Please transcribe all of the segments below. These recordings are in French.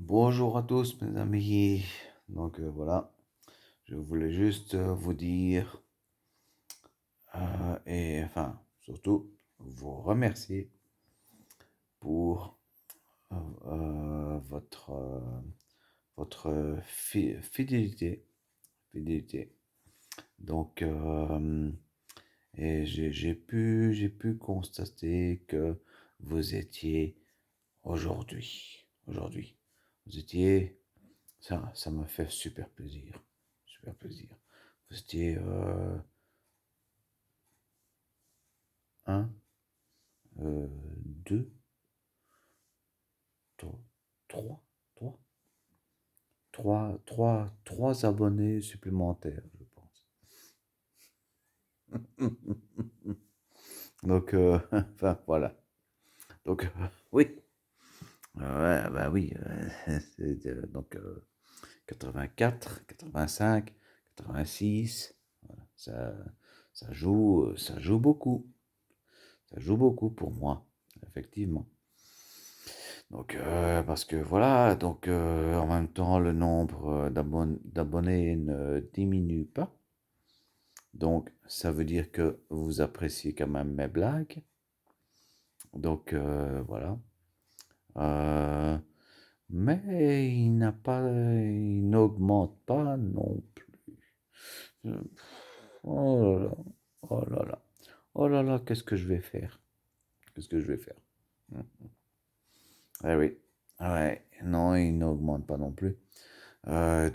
Bonjour à tous mes amis. Voilà, je voulais juste vous dire et enfin surtout vous remercier pour euh, votre fidélité. Donc et j'ai pu constater que vous étiez aujourd'hui vous étiez ça me fait super plaisir. Super plaisir. Vous étiez un, deux, trois, trois, trois, trois abonnés supplémentaires, je pense. Enfin, voilà. Oui. Ouais, bah oui. Donc, 84, 85, 86. Voilà. Ça joue beaucoup. Ça joue beaucoup pour moi, effectivement. Parce que voilà, en même temps, le nombre d'abonnés ne diminue pas. Donc, ça veut dire que vous appréciez quand même mes blagues. Voilà. Euh, mais il n'augmente pas non plus. Euh, Oh là là, oh là là, oh là là, qu'est-ce que je vais faire? Qu'est-ce que je vais faire? Eh oui, ouais, non, il n'augmente pas non plus. En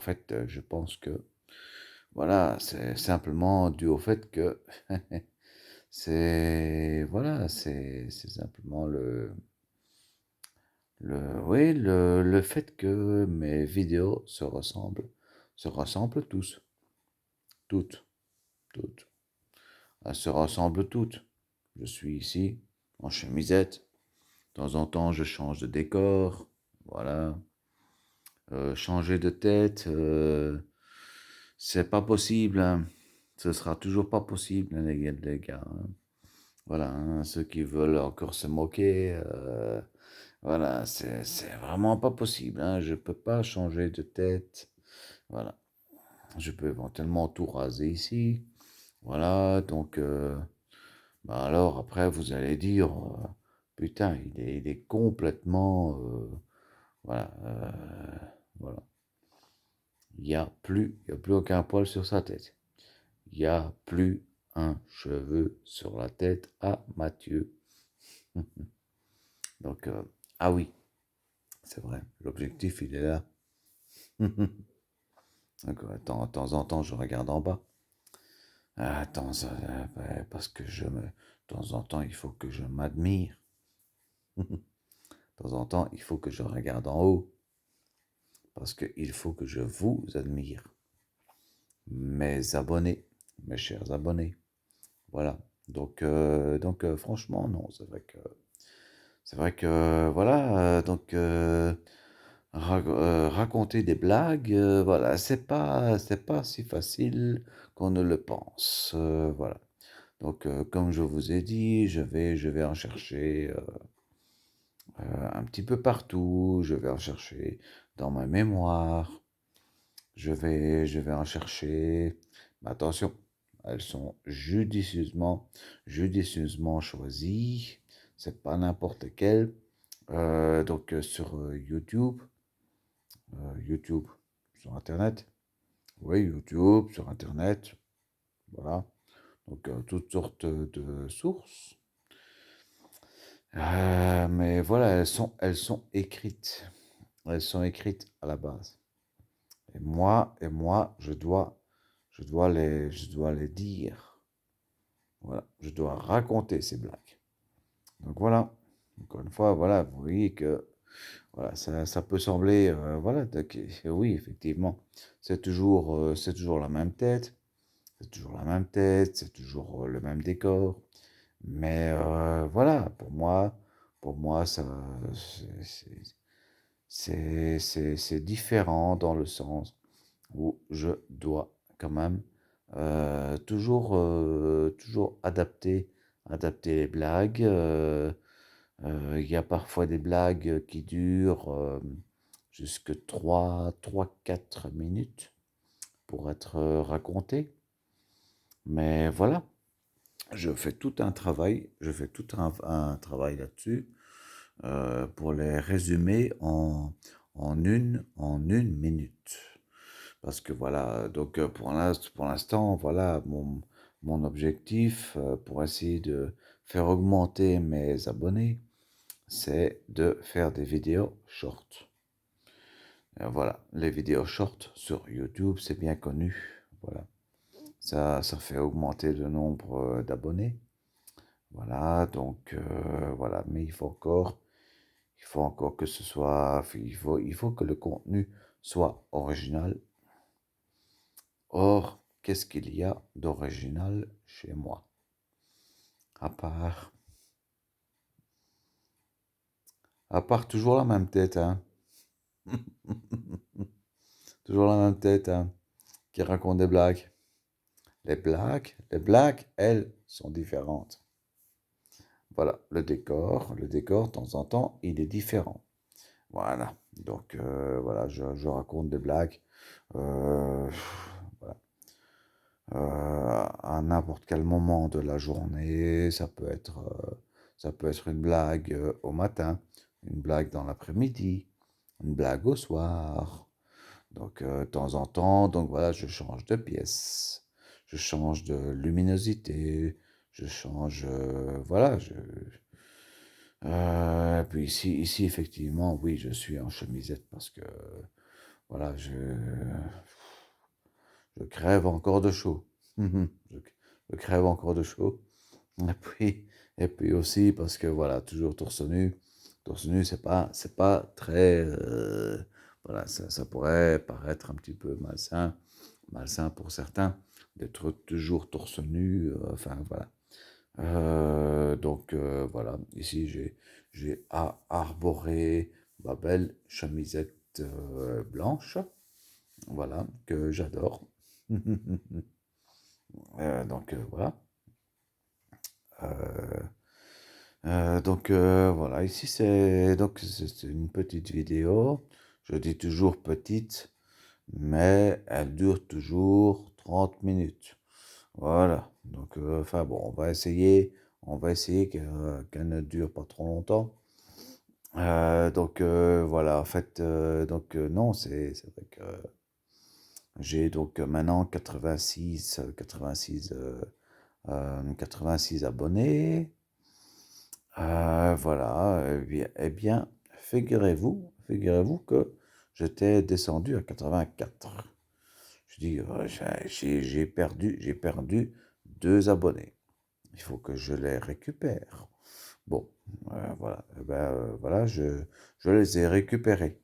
fait, je pense que voilà, c'est simplement dû au fait que c'est simplement oui, le fait que mes vidéos se ressemblent toutes, toutes. Elles se ressemblent toutes. Je suis ici en chemisette. De temps en temps, je change de décor. Voilà. Changer de tête, c'est pas possible, hein. Ce sera toujours pas possible, hein, les gars, hein. Voilà, hein, ceux qui veulent encore se moquer, voilà, c'est vraiment pas possible, hein. Je peux pas changer de tête. Voilà. Je peux éventuellement tout raser ici. Voilà, bah alors après vous allez dire, putain, il est complètement, voilà, voilà. Il y a plus aucun poil sur sa tête. Il n'y a plus un cheveu sur la tête à Mathieu. Donc, ah oui, c'est vrai, l'objectif, il est là. De temps en temps, je regarde en bas. Parce que de temps en temps, il faut que je m'admire. De temps en temps, il faut que je regarde en haut. Parce qu'il faut que je vous admire. Mes abonnés, mes chers abonnés. Voilà. Franchement, non, c'est vrai que voilà, raconter des blagues, voilà, c'est pas si facile qu'on ne le pense, voilà. Comme je vous ai dit, je vais en chercher un petit peu partout, je vais en chercher dans ma mémoire, je vais en chercher, mais attention, elles sont judicieusement choisies, c'est pas n'importe lesquelles. Sur YouTube, sur Internet. Oui, YouTube, sur Internet. Voilà. Toutes sortes de sources. Mais voilà, elles sont écrites. Elles sont écrites à la base. Et moi, je dois les dire. Voilà. Je dois raconter ces blagues. Donc voilà. Encore une fois, voilà, vous voyez que voilà, ça peut sembler, voilà, oui, effectivement, c'est toujours la même tête, c'est toujours le même décor, mais voilà, pour moi, ça, c'est c'est différent dans le sens où je dois quand même toujours adapter les blagues, Il y a parfois des blagues qui durent jusque 3, 4 minutes pour être racontées. Mais voilà, je fais tout un travail là-dessus pour les résumer en une minute. Parce que voilà, donc pour l'instant, voilà, mon objectif pour essayer de faire augmenter mes abonnés, c'est de faire des vidéos short. Voilà, les vidéos short sur YouTube, c'est bien connu. Voilà, ça fait augmenter le nombre d'abonnés. Voilà, donc voilà, mais il faut encore que ce soit, il faut que le contenu soit original. Or, qu'est-ce qu'il y a d'original chez moi? À part, à part toujours la même tête, hein. Toujours la même tête, hein, qui raconte des blagues. Les blagues, elles, sont différentes. Voilà, le décor, de temps en temps, il est différent. Voilà, donc voilà, je raconte des blagues. euh, voilà. À n'importe quel moment de la journée. Ça peut être une blague au matin, une blague dans l'après-midi, une blague au soir. Donc, de temps en temps, donc voilà, je change de pièce, je change de luminosité, je change, voilà. Puis ici, effectivement, oui, je suis en chemisette parce que, voilà, je crève encore de chaud. Je crève encore de chaud. Et puis, et puis aussi parce que voilà, toujours torse nu. Torse nu, c'est pas très. Voilà, ça pourrait paraître un petit peu malsain pour certains d'être toujours torse nu. Enfin voilà. Donc voilà, ici j'ai arboré ma belle chemisette blanche, voilà, que j'adore. Donc voilà. Euh, donc voilà, ici c'est une petite vidéo. Je dis toujours petite, mais elle dure toujours 30 minutes. Voilà. Donc enfin bon, on va essayer qu'elle ne dure pas trop longtemps. Donc voilà, en fait, donc non, c'est vrai que j'ai donc maintenant 86 abonnés. Voilà, eh bien, figurez-vous que j'étais descendu à 84. Je dis, j'ai perdu 2 abonnés. Il faut que je les récupère. Bon, voilà, eh ben, voilà, je les ai récupérés.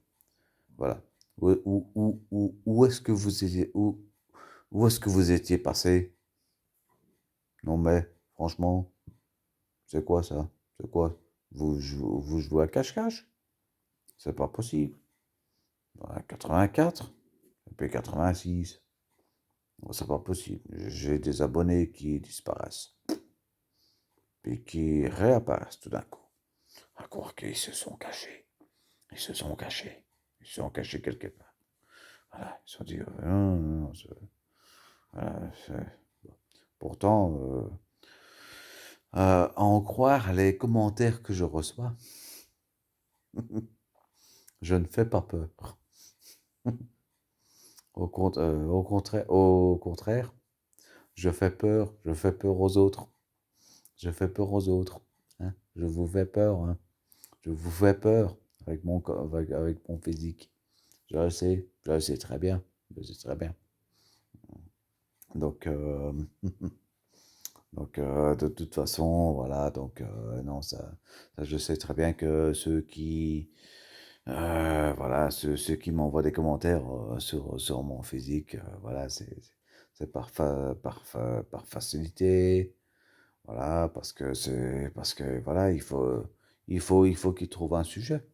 Voilà. Où est-ce que vous étiez, où est-ce que vous étiez passé? Non mais, franchement, c'est quoi ça? C'est quoi? Vous jouez à cache-cache? C'est pas possible. Voilà, 84, et puis 86. Bon, c'est pas possible. J'ai des abonnés qui disparaissent, puis qui réapparaissent tout d'un coup. À croire qu'ils se sont cachés. Ils se sont cachés. Ils se sont cachés quelque part. Voilà, ils se sont dit, non, non, non, voilà, pourtant, à en croire les commentaires que je reçois, je ne fais pas peur. Au contraire, je fais peur aux autres. Je fais peur aux autres. Hein. Je vous fais peur. Hein. Je vous fais peur avec mon physique. Je le sais très bien. Je le sais très bien. Donc, donc de toute façon, voilà. Donc, non, ça, je sais très bien que voilà, ceux qui m'envoient des commentaires sur mon physique, voilà, c'est par facilité. Voilà, parce que voilà, il faut qu'ils trouvent un sujet.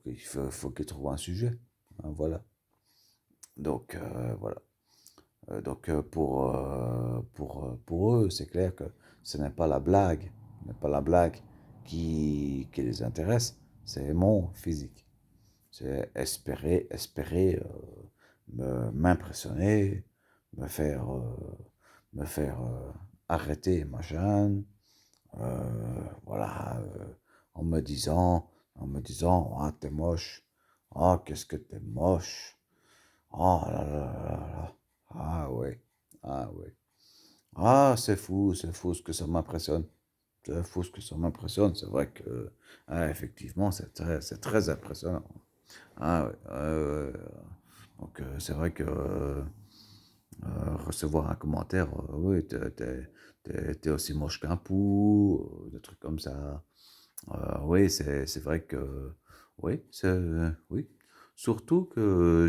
Il faut qu'ils trouvent un sujet. Hein, voilà. Donc voilà. Donc pour eux, c'est clair que ce n'est pas la blague, ce n'est pas la blague qui les intéresse, c'est mon physique. C'est espérer m'impressionner, me faire, me faire arrêter ma chaîne, voilà, en me disant, ah, t'es moche, ah, qu'est-ce que t'es moche, oh là là là là, ah ouais, ah ouais, ah, c'est fou ce que ça m'impressionne. C'est fou ce que ça m'impressionne. C'est vrai que, ah, effectivement, c'est très impressionnant. Ah, ouais, donc, c'est vrai que recevoir un commentaire, oui, t'es aussi moche qu'un pou, des trucs comme ça. Oui, c'est vrai que, oui, oui. Surtout que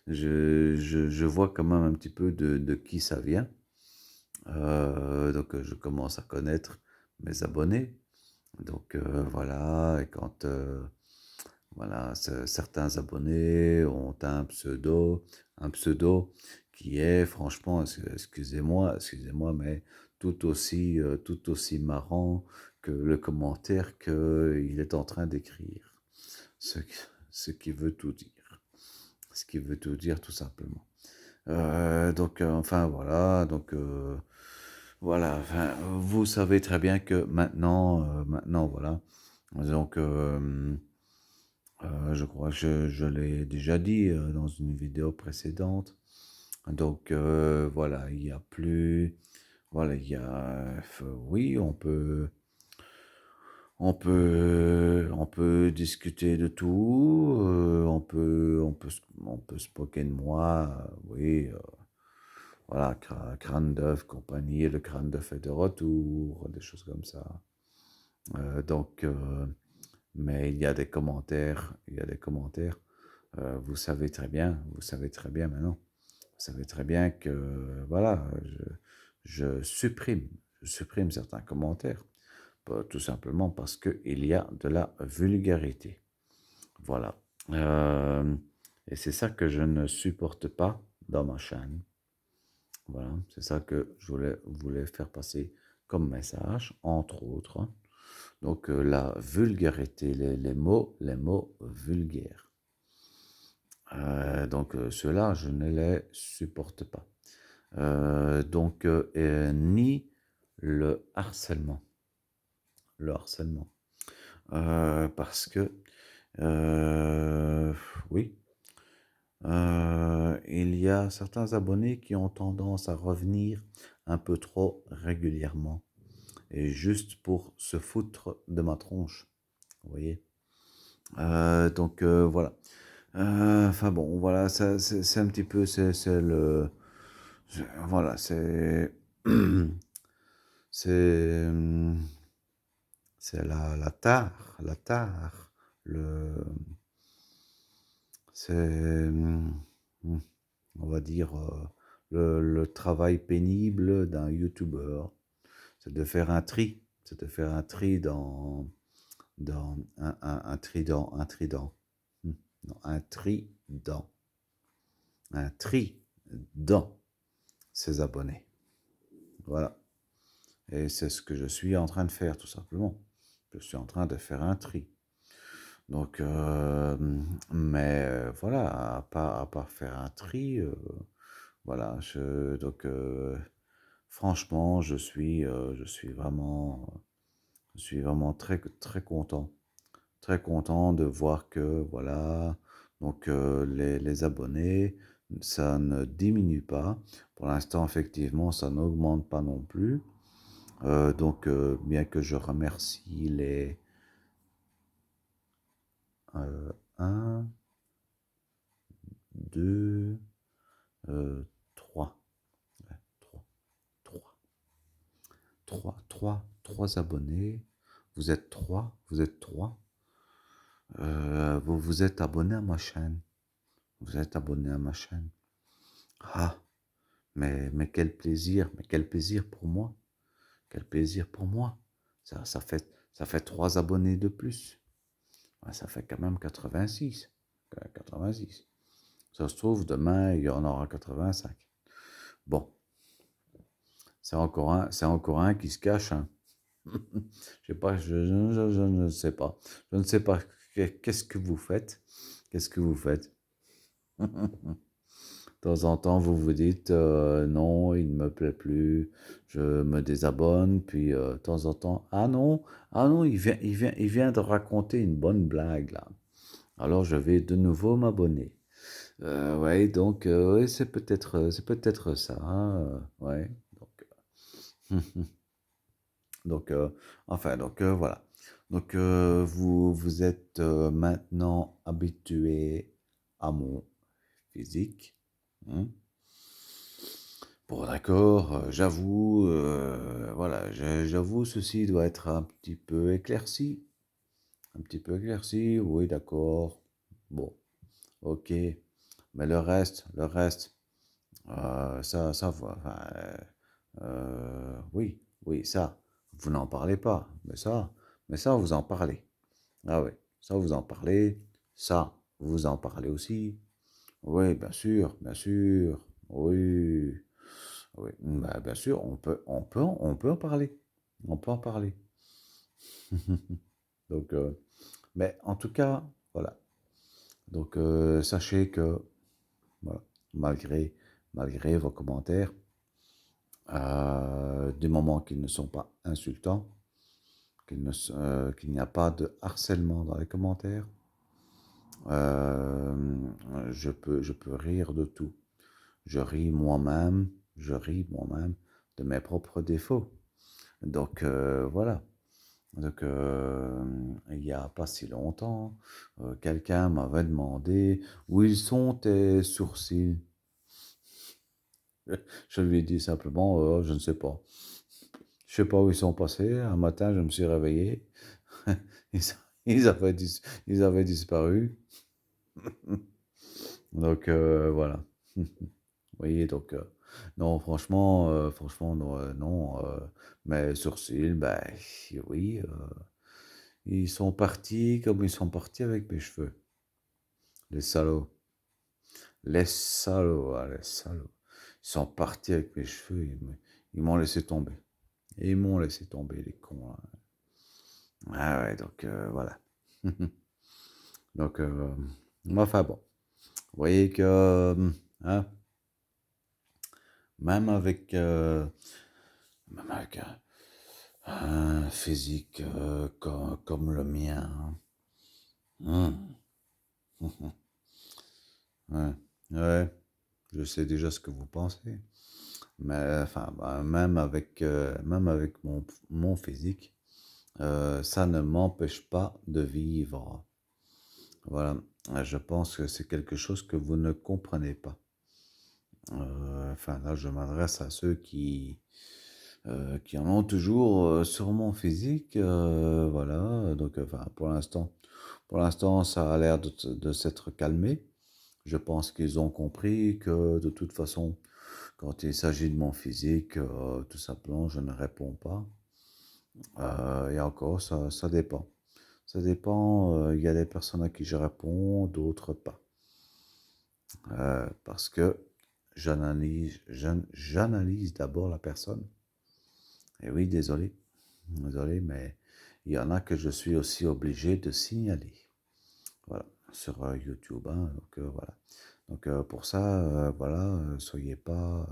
je vois quand même un petit peu de qui ça vient. Donc, je commence à connaître mes abonnés. Donc, voilà, et quand voilà, certains abonnés ont un pseudo qui est franchement, excusez-moi, mais tout aussi marrant que le commentaire qu'il est en train d'écrire. Ce, qui- ce qui veut tout dire. Ce qui veut tout dire tout simplement. Donc, enfin voilà, donc voilà, enfin, vous savez très bien que maintenant voilà. Donc, je crois que je l'ai déjà dit dans une vidéo précédente. Donc voilà, il y a plus, voilà, oui, on peut discuter de tout. On peut se moquer de moi, oui, voilà, crâne d'œuf, compagnie, le crâne d'œuf est de retour, des choses comme ça. Donc, mais il y a des commentaires. Vous savez très bien maintenant. Vous savez très bien que, voilà, je supprime certains commentaires, tout simplement parce qu'il y a de la vulgarité. Voilà. Euh, et c'est ça que je ne supporte pas dans ma chaîne. Voilà, c'est ça que je voulais faire passer comme message, entre autres. Donc, la vulgarité, les mots vulgaires. Donc, ceux-là, je ne les supporte pas. Donc, ni le harcèlement. Le harcèlement. Parce que, euh, oui, il y a certains abonnés qui ont tendance à revenir un peu trop régulièrement. Et juste pour se foutre de ma tronche. Vous voyez? Donc, voilà. Enfin bon, voilà, ça, c'est un petit peu, voilà, c'est, c'est la tare, le, c'est, on va dire, le travail pénible d'un youtubeur, c'est de faire un tri dans un trident, non, un tri dans ses abonnés. Voilà. Et c'est ce que je suis en train de faire, tout simplement. Je suis en train de faire un tri. Donc, mais voilà, à part faire un tri, voilà, donc, franchement, je suis vraiment très, très content de voir que, voilà, donc les abonnés, ça ne diminue pas. Pour l'instant, effectivement, ça n'augmente pas non plus. Donc, bien que je remercie les 1, 2, 3, 3, 3, 3 abonnés. Vous êtes 3. Vous vous êtes abonné à ma chaîne. Vous êtes abonné à ma chaîne. Ah, mais quel plaisir pour moi. Quel plaisir pour moi. Ça fait 3 abonnés de plus. Ouais, ça fait quand même 86. 86. Ça se trouve, demain, il y en aura 85. Bon, c'est encore un qui se cache, hein. Je sais pas, je ne sais pas. Je ne sais pas qu'est-ce que vous faites. Qu'est-ce que vous faites? De temps en temps, vous vous dites non, il ne me plaît plus, je me désabonne, puis de temps en temps, ah non, il vient de raconter une bonne blague là. Alors je vais de nouveau m'abonner. Ouais, donc ouais, c'est peut-être ça, hein, ouais. Donc, donc enfin, donc voilà. Donc vous êtes maintenant habitué à mon physique. Hein. Bon, d'accord, j'avoue, voilà, j'avoue, ceci doit être un petit peu éclairci. Un petit peu éclairci, oui, d'accord. Bon, ok. Mais le reste, ça, enfin, oui, oui, ça, vous n'en parlez pas. Mais ça, vous en parlez. Ah oui, ça, vous en parlez. Ça, vous en parlez aussi. Oui, bien sûr. Oui. Oui, bah, bien sûr, on peut en parler. On peut en parler. Donc, mais en tout cas, voilà. Donc, sachez que, voilà, malgré, malgré vos commentaires, du moment qu'ils ne sont pas insultants, qu'il n'y a pas de harcèlement dans les commentaires, euh, je peux rire de tout. Je ris moi-même de mes propres défauts. Donc, voilà. Donc, il n'y a pas si longtemps, quelqu'un m'avait demandé où ils sont tes sourcils. Je lui ai dit simplement, je ne sais pas. Je ne sais pas où ils sont passés. Un matin, je me suis réveillé. Ils, ils avaient disparu. Donc, voilà. Vous voyez, donc, non, franchement, non, non, mes sourcils, ben, oui, ils sont partis comme ils sont partis avec mes cheveux. Les salauds. Les salauds, ah, les salauds. Ils sont partis avec mes cheveux, ils m'ont laissé tomber. Et ils m'ont laissé tomber, les cons, là. Ah ouais, donc voilà. Donc, enfin bon. Vous voyez que, hein, même avec, euh, même avec un physique comme le mien, hein, ouais, ouais, je sais déjà ce que vous pensez. Mais enfin, bah, même avec mon physique, ça ne m'empêche pas de vivre. Voilà. Je pense que c'est quelque chose que vous ne comprenez pas. Enfin, là, je m'adresse à ceux qui en ont toujours sur mon physique. Voilà. Donc, enfin, pour l'instant, ça a l'air de s'être calmé. Je pense qu'ils ont compris que de toute façon, quand il s'agit de mon physique, tout simplement, je ne réponds pas. Et encore, ça dépend. Ça dépend, il y a des personnes à qui je réponds, d'autres pas. Parce que j'analyse d'abord la personne. Et oui, désolé, mais il y en a que je suis aussi obligé de signaler. Voilà, sur YouTube, hein, donc voilà. Donc pour ça, voilà, soyez pas,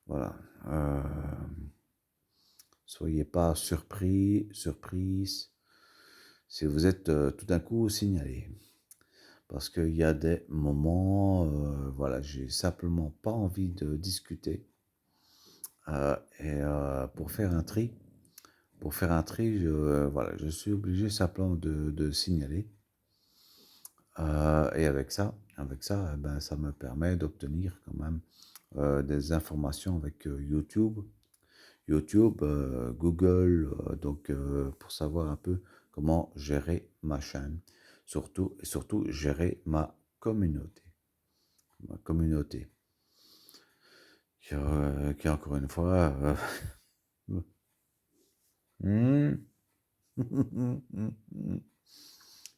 voilà, euh, soyez pas surprise si vous êtes tout d'un coup signalé. Parce qu'il y a des moments, voilà, j'ai simplement pas envie de discuter. Pour faire un tri, voilà, je suis obligé simplement de signaler. Et avec ça, eh ben, ça me permet d'obtenir quand même des informations avec YouTube, Google, donc pour savoir un peu comment gérer ma chaîne, et surtout gérer ma communauté. Ma communauté, qui encore une fois,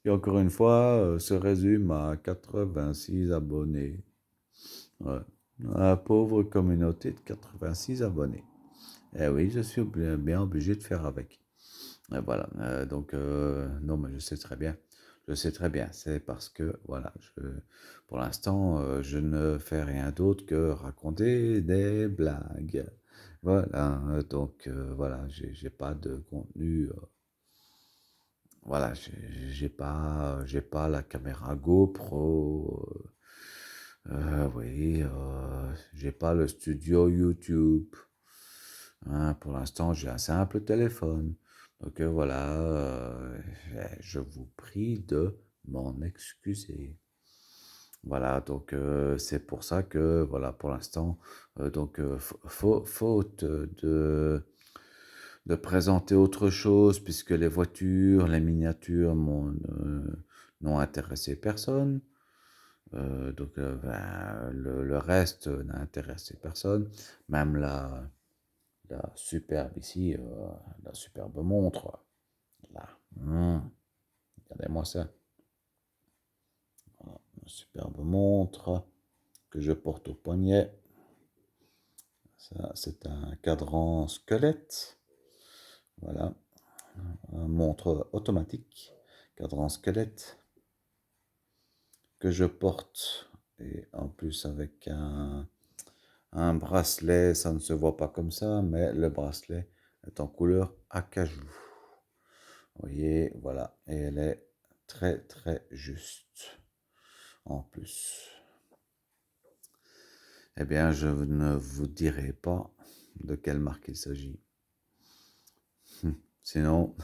qui encore une fois se résume à 86 abonnés. Ouais. La pauvre communauté de 86 abonnés. Eh oui, je suis bien obligé de faire avec. Et voilà, donc non, mais je sais très bien. Je sais très bien. C'est parce que, voilà, pour l'instant, je ne fais rien d'autre que raconter des blagues. Voilà, donc voilà, j'ai pas de contenu. Voilà, j'ai pas la caméra GoPro. Oui, j'ai pas le studio YouTube. Hein, pour l'instant, j'ai un simple téléphone. Donc voilà, je vous prie de m'en excuser. Voilà, donc c'est pour ça que, voilà, pour l'instant, donc faute de présenter autre chose, puisque les voitures, les miniatures n'ont intéressé personne. Donc le reste n'a intéressé personne. Même la superbe ici, la superbe montre. Là. Regardez-moi ça. Voilà, une superbe montre que je porte au poignet. Ça, c'est un cadran squelette. Voilà. Une montre automatique. Cadran squelette que je porte. Et en plus avec un bracelet. Ça ne se voit pas comme ça, mais le bracelet est en couleur acajou. Vous voyez, voilà. Et elle est très très juste. En plus. Eh bien, je ne vous dirai pas de quelle marque il s'agit. Sinon,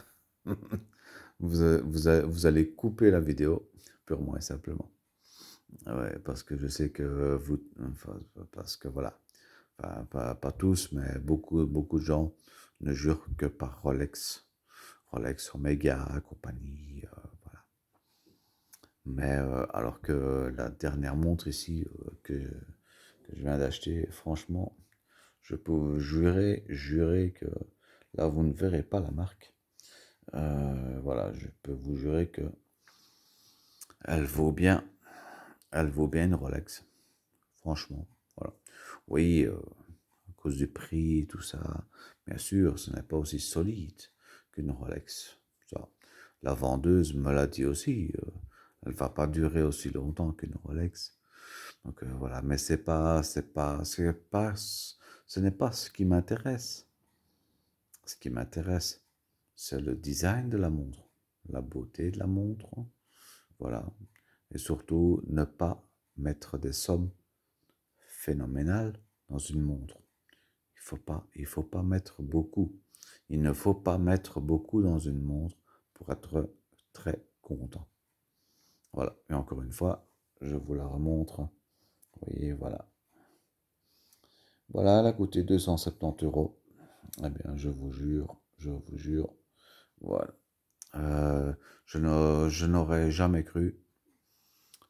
vous allez couper la vidéo, purement et simplement. Ouais, parce que je sais que vous... Enfin, parce que voilà, enfin, pas tous, mais beaucoup de gens ne jurent que par Rolex. Rolex, Omega, compagnie, voilà. Mais alors que la dernière montre ici que je viens d'acheter, franchement, je peux vous jurer que là, vous ne verrez pas la marque. Voilà, je peux vous jurer que elle vaut bien, elle vaut bien une Rolex. Franchement, voilà. Oui, à cause du prix, tout ça, bien sûr, ce n'est pas aussi solide qu'une Rolex. Ça, la vendeuse me l'a dit aussi. Elle va pas durer aussi longtemps qu'une Rolex. Donc voilà, mais ce n'est pas ce qui m'intéresse. Ce qui m'intéresse, c'est le design de la montre, la beauté de la montre, voilà. Et surtout, ne pas mettre des sommes phénoménales dans une montre. Il faut pas mettre beaucoup. Il ne faut pas mettre beaucoup dans une montre pour être très content. Voilà. Et encore une fois, je vous la remontre. Vous voyez, voilà. Voilà, elle a coûté 270 €. Eh bien, je vous jure, voilà. Je n'aurais jamais cru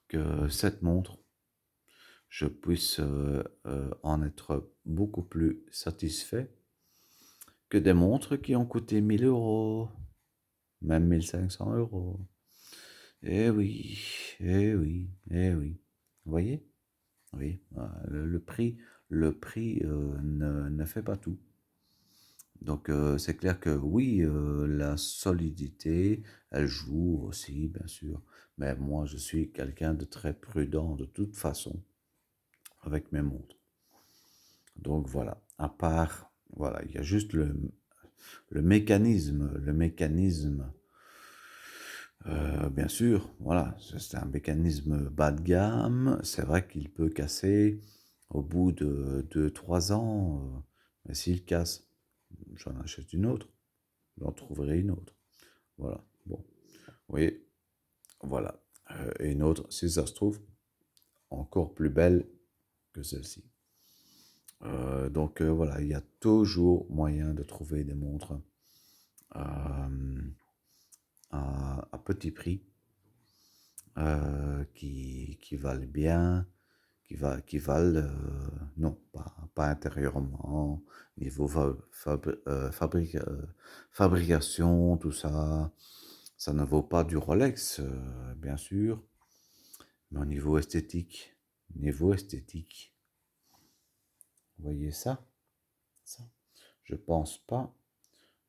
que cette montre, je puisse en être beaucoup plus satisfait que des montres qui ont coûté 1 000 €, même 1 500 €. Eh oui, eh oui, eh oui. Vous voyez? Oui, le prix ne fait pas tout. Donc c'est clair que oui, la solidité, elle joue aussi, bien sûr. Mais moi, je suis quelqu'un de très prudent de toute façon avec mes montres. Donc voilà, à part, voilà, il y a juste le mécanisme, bien sûr, voilà, c'est un mécanisme bas de gamme. C'est vrai qu'il peut casser au bout de 2 3 ans, mais s'il casse, j'en achète une autre, j'en trouverai une autre. Voilà, bon, oui, voilà. Et une autre, si ça se trouve, encore plus belle que celle-ci. Donc voilà, il y a toujours moyen de trouver des montres euh, à petit prix qui valent bien, qui valent, non, pas intérieurement, niveau fabrication, tout ça, ça ne vaut pas du Rolex, bien sûr, mais au niveau esthétique, vous voyez ça, ça. Je pense pas.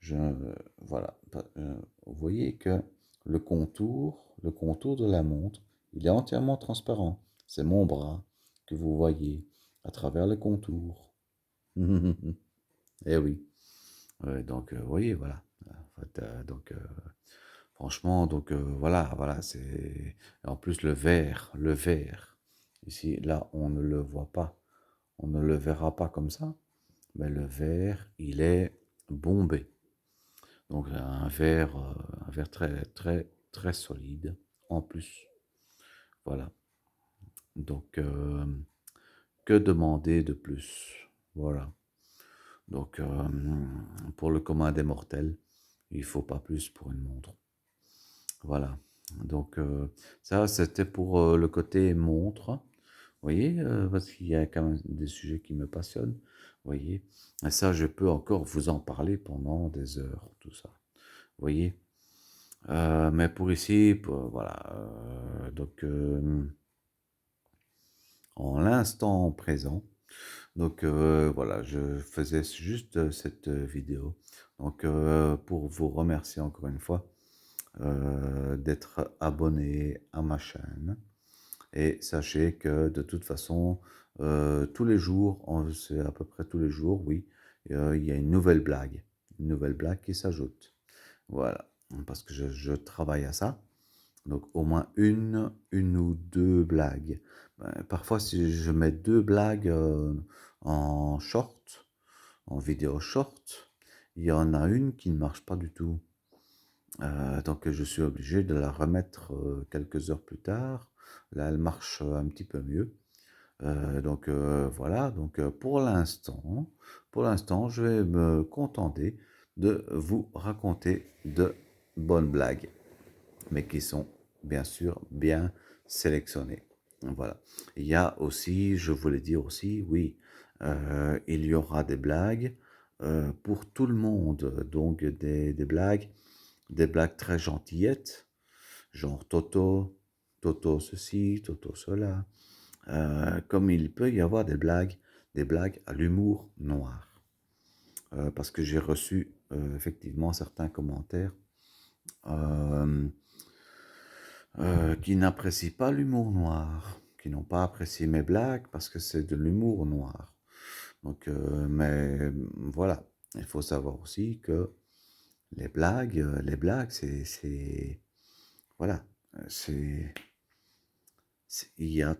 Je, voilà. Vous voyez que le contour de la montre, il est entièrement transparent. C'est mon bras que vous voyez à travers le contour. Eh oui. Ouais, donc, vous voyez, voilà. En fait, donc, franchement, donc, voilà, c'est. En plus, le vert, ici, là, on ne le voit pas. On ne le verra pas comme ça, mais le vert, il est bombé. Donc, un verre très, très, très solide, en plus. Voilà. Donc, que demander de plus? Voilà. Donc, pour le commun des mortels, il faut pas plus pour une montre. Voilà. Donc, ça, c'était pour le côté montre. Vous voyez, parce qu'il y a quand même des sujets qui me passionnent. Vous voyez, et ça, je peux encore vous en parler pendant des heures, tout ça. Vous voyez. Mais pour ici, voilà. Donc, en l'instant présent, donc voilà, je faisais juste cette vidéo. Donc, pour vous remercier encore une fois d'être abonné à ma chaîne. Et sachez que de toute façon, tous les jours, c'est à peu près tous les jours, oui, il y a une nouvelle blague qui s'ajoute. Voilà, parce que je travaille à ça. Donc au moins une ou deux blagues. Parfois, si je mets deux blagues en short, en vidéo short, il y en a une qui ne marche pas du tout. Donc je suis obligé de la remettre quelques heures plus tard. Là, elle marche un petit peu mieux. Donc voilà, donc pour l'instant, je vais me contenter de vous raconter de bonnes blagues, mais qui sont bien sûr bien sélectionnées. Voilà. Il y a aussi, je voulais dire aussi, oui, il y aura des blagues pour tout le monde, donc des blagues très gentillettes, genre Toto ceci, Toto cela, comme il peut y avoir des blagues à l'humour noir. Parce que j'ai reçu effectivement certains commentaires euh, qui n'apprécient pas l'humour noir, qui n'ont pas apprécié mes blagues parce que c'est de l'humour noir. Donc, mais voilà, il faut savoir aussi que voilà, c'est, il y a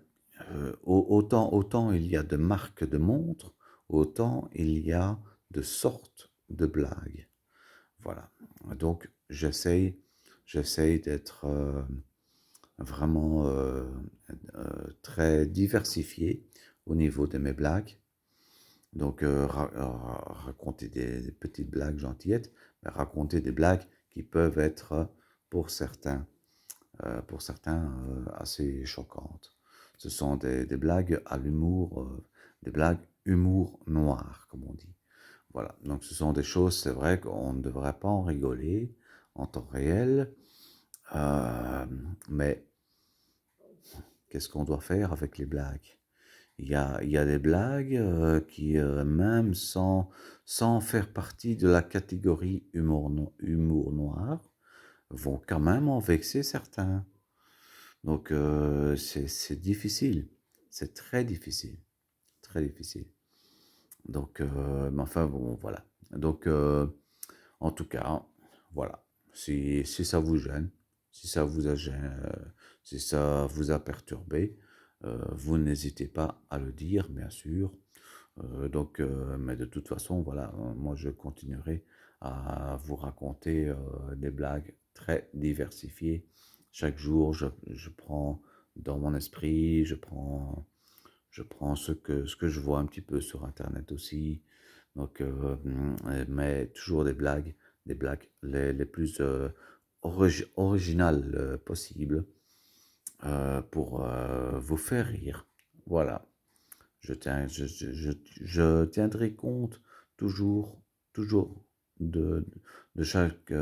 autant il y a de marques de montres, autant il y a de sortes de blagues. Voilà. Donc j'essaye d'être vraiment très diversifié au niveau de mes blagues. Donc raconter des petites blagues gentillettes, mais raconter des blagues qui peuvent être pour certains assez choquantes. Ce sont des blagues à l'humour, des blagues humour noir, comme on dit. Voilà, donc ce sont des choses, c'est vrai qu'on ne devrait pas en rigoler en temps réel, euh, mais qu'est-ce qu'on doit faire avec les blagues? Il y a des blagues qui, même sans faire partie de la catégorie humour noir, vont quand même en vexer certains. Donc, c'est difficile. C'est très difficile. Très difficile. Donc, mais enfin, bon, voilà. Donc, en tout cas, voilà. Si ça vous gêne, si ça vous a gêné, si ça vous a perturbé, vous n'hésitez pas à le dire, bien sûr. Donc, mais de toute façon, voilà, moi je continuerai à vous raconter des blagues très diversifiées. Chaque jour, je prends dans mon esprit, je prends ce que je vois un petit peu sur Internet aussi. Donc, mais toujours des blagues les plus originales possibles pour vous faire rire. Voilà. Je tiendrai compte toujours, toujours de chaque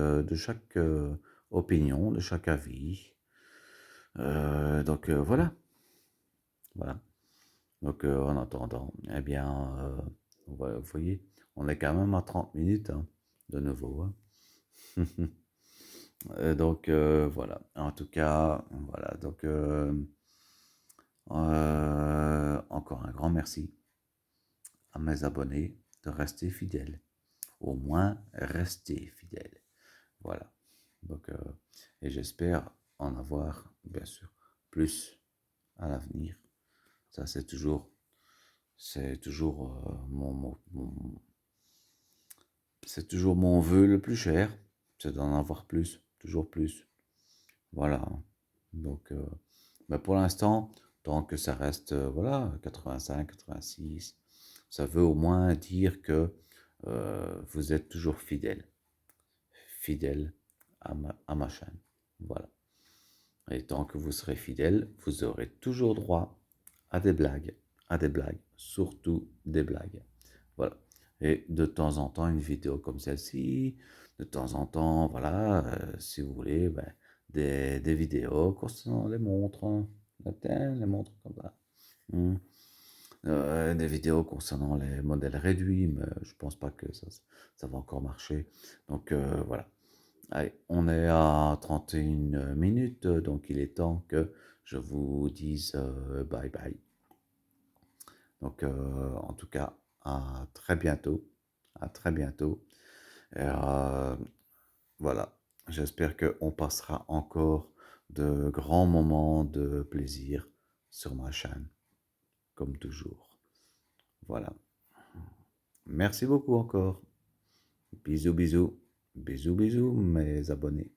opinion, de chaque avis. Donc voilà, voilà. Donc en attendant, eh bien, vous voyez, On est quand même à 30 minutes, hein, de nouveau, hein. Donc, voilà. En tout cas, voilà. Donc, encore un grand merci à mes abonnés de rester fidèles. Au moins, rester fidèles. Voilà. Donc, et j'espère en avoir, bien sûr, plus à l'avenir. Ça, c'est toujours c'est toujours mon vœu le plus cher, c'est d'en avoir plus, toujours plus. Voilà. Donc, mais pour l'instant, tant que ça reste, voilà, 85, 86, ça veut au moins dire que vous êtes toujours fidèle à ma chaîne. Voilà. Et tant que vous serez fidèle, vous aurez toujours droit à des blagues, surtout des blagues. Voilà. Et de temps en temps, une vidéo comme celle-ci, de temps en temps, voilà, si vous voulez, ben, des vidéos concernant les montres, hein. Les montres comme ça. Hmm. Des vidéos concernant les modèles réduits, mais je pense pas que ça va encore marcher. Donc voilà. Allez, on est à 31 minutes, donc il est temps que je vous dise bye bye. Donc en tout cas, à très bientôt. À très bientôt. Et, voilà. J'espère qu'on passera encore de grands moments de plaisir sur ma chaîne, comme toujours. Voilà. Merci beaucoup encore. Bisous, bisous. Bisous, bisous, mes abonnés.